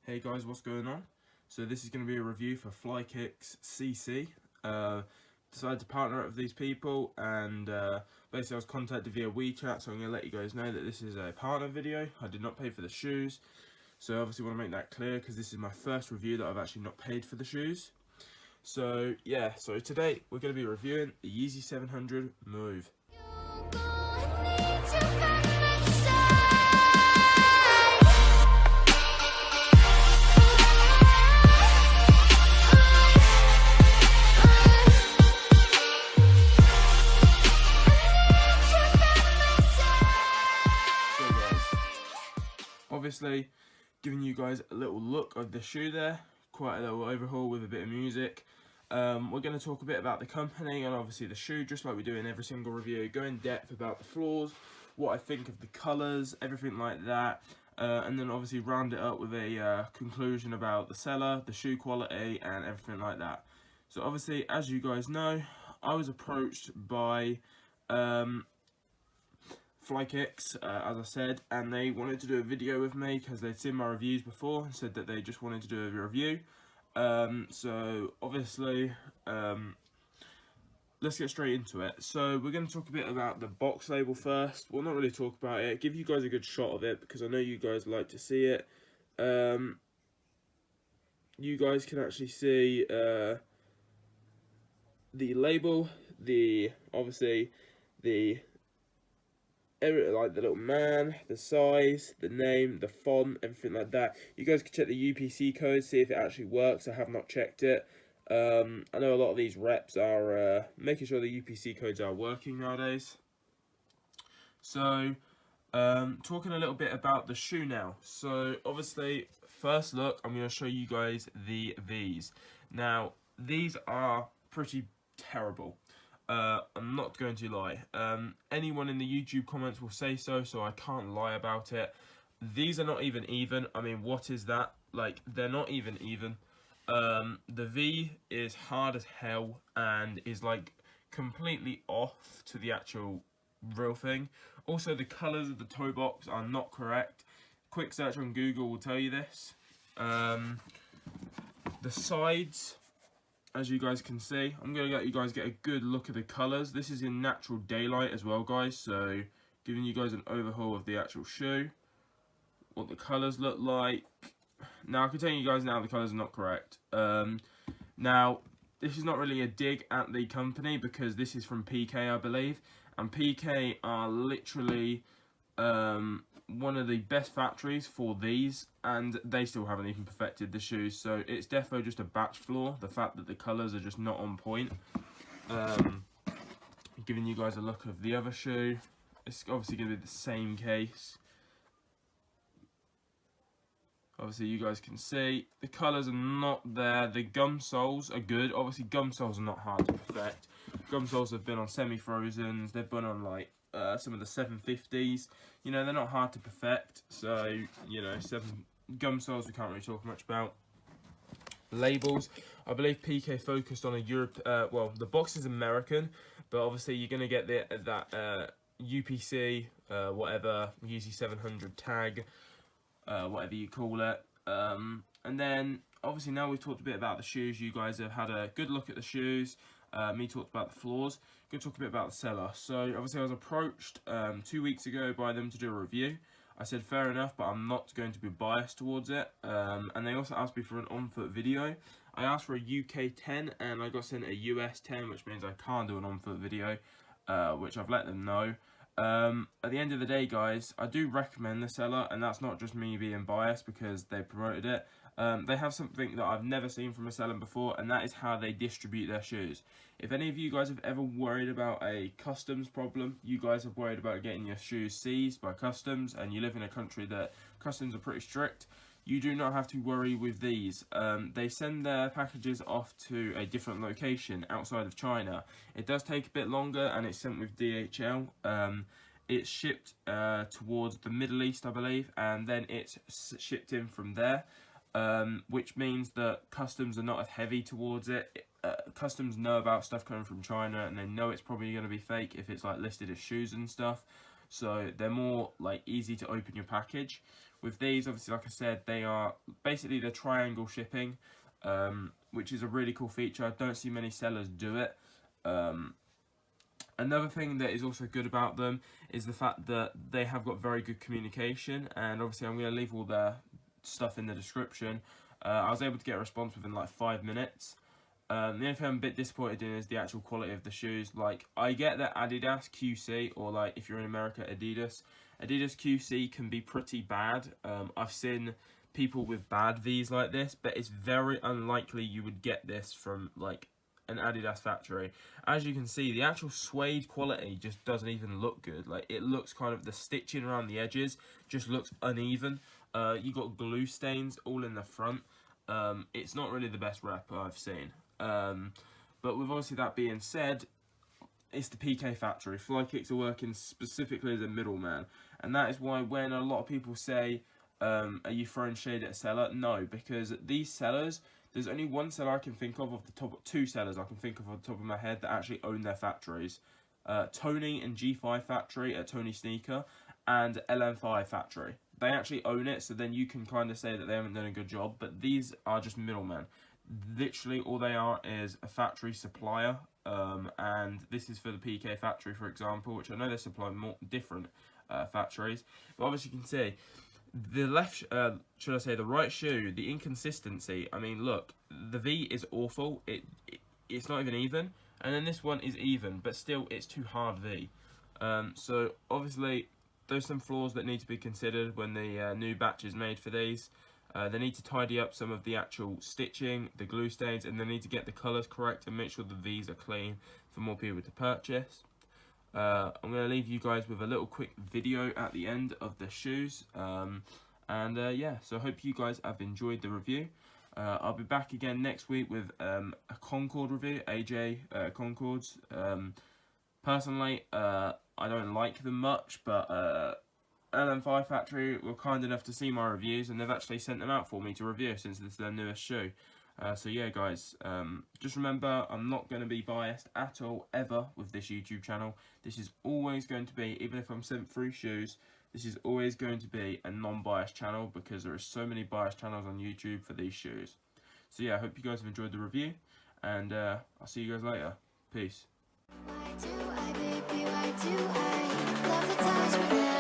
Hey guys, what's going on? So this is going to be a review for Flykickss CC. Decided to partner up with these people, and basically I was contacted via WeChat, so I'm going to let you guys know that this is a partner video. I did not pay for the shoes, so obviously want to make that clear because this is my first review that I've actually not paid for the shoes. So yeah, so today we're going to be reviewing the Yeezy 700 Mauve. Obviously, giving you guys a little look of the shoe there, quite a little overhaul with a bit of music. We're going to talk a bit about the company and obviously the shoe, just like we do in every single review. Go in depth about the flaws, what I think of the colours, everything like that. And then obviously round it up with a conclusion about the seller, the shoe quality and everything like that. So obviously, as you guys know, I was approached by Flykickss, as I said, and they wanted to do a video with me because they'd seen my reviews before and said that they just wanted to do a review. So obviously, let's get straight into it. So we're going to talk a bit about the box label first. We'll not really talk about it, give you guys a good shot of it because I know you guys like to see it. You guys can actually see the label, obviously like the little man, the size, the name, the font, everything like that. You guys can check the UPC code, see if it actually works. I have not checked it. I know a lot of these reps are making sure the UPC codes are working nowadays. So, talking a little bit about the shoe now. So, obviously, first look, I'm going to show you guys the V's. Now, these are pretty terrible. I'm not going to lie. Anyone in the YouTube comments will say so I can't lie about it. These are not even. I mean, what is that? Like, they're not even. The V is hard as hell and is like completely off to the actual real thing. Also, the colours of the toe box are not correct. Quick search on Google will tell you this. The sides, as you guys can see, I'm going to let you guys get a good look at the colours. This is in natural daylight as well, guys, so giving you guys an overhaul of the actual shoe, what the colours look like. Now, I can tell you guys now the colours are not correct. Now, this is not really a dig at the company because this is from PK, I believe, and PK are literally one of the best factories for these, and they still haven't even perfected the shoes, so it's defo just a batch flaw, the fact that the colours are just not on point. Giving you guys a look of the other shoe, it's obviously going to be the same case. Obviously you guys can see the colours are not there. The gum soles are good. Obviously gum soles are not hard to perfect. Gum soles have been on semi-frozens, they've been on like some of the 750s, you know, they're not hard to perfect, so, you know, gum soles we can't really talk much about. Labels, I believe PK focused on a well, the box is American, but obviously you're going to get that UPC, whatever, Yeezy 700 tag, whatever you call it, and then obviously now we've talked a bit about the shoes, you guys have had a good look at the shoes. Me talked about the flaws. Going to talk a bit about the seller. So obviously I was approached 2 weeks ago by them to do a review. I said fair enough, but I'm not going to be biased towards it. And they also asked me for an on-foot video. I asked for a UK 10 and I got sent a US 10, which means I can't do an on-foot video, which I've let them know. At the end of the day, guys, I do recommend the seller, and that's not just me being biased because they promoted it. They have something that I've never seen from a seller before, and that is how they distribute their shoes. If any of you guys have ever worried about a customs problem, you guys have worried about getting your shoes seized by customs, and you live in a country that customs are pretty strict, you do not have to worry with these. They send their packages off to a different location outside of China. It does take a bit longer, and it's sent with DHL. It's shipped towards the Middle East, I believe, and then it's shipped in from there. Which means that customs are not as heavy towards it. Customs know about stuff coming from China, and they know it's probably going to be fake if it's like listed as shoes and stuff. So they're more like easy to open your package. With these, obviously, like I said, they are basically the triangle shipping, which is a really cool feature. I don't see many sellers do it. Another thing that is also good about them is the fact that they have got very good communication, and obviously I'm going to leave all their stuff in the description. I was able to get a response within like 5 minutes. The only thing I'm a bit disappointed in is the actual quality of the shoes. Like, I get that Adidas QC, or like if you're in America, Adidas QC can be pretty bad. I've seen people with bad V's like this, but it's very unlikely you would get this from like an Adidas factory. As you can see, the actual suede quality just doesn't even look good. Like, it looks kind of, the stitching around the edges just looks uneven. You got glue stains all in the front. It's not really the best rep I've seen. But with obviously that being said, it's the PK factory. Flykickss are working specifically as a middleman, and that is why when a lot of people say, are you throwing shade at a seller? No, because these sellers, there's only one seller I can think of the top, two sellers I can think of off the top of my head that actually own their factories. Tony and G5 factory at Tony Sneaker, and LM5 factory. They actually own it, so then you can kind of say that they haven't done a good job, but these are just middlemen. Literally all they are is a factory supplier, and this is for the PK factory, for example, which I know they supply more different factories, but obviously you can see the left, should I say the right shoe, the inconsistency. I mean, look, the V is awful. It's not even, and then this one is even, but still it's too hard V. So obviously there's some flaws that need to be considered when the new batch is made for these. They need to tidy up some of the actual stitching, the glue stains, and they need to get the colours correct and make sure the V's are clean for more people to purchase. I'm going to leave you guys with a little quick video at the end of the shoes. Yeah, so I hope you guys have enjoyed the review. I'll be back again next week with a Concord review, AJ Concords. Personally, I don't like them much, but LM5 factory were kind enough to see my reviews, and they've actually sent them out for me to review since this is their newest shoe. So yeah, guys, just remember, I'm not going to be biased at all, ever, with this YouTube channel. This is always going to be, even if I'm sent free shoes, this is always going to be a non-biased channel, because there are so many biased channels on YouTube for these shoes. So yeah, I hope you guys have enjoyed the review, and I'll see you guys later. Peace. Why do I, baby, why do I love the touch when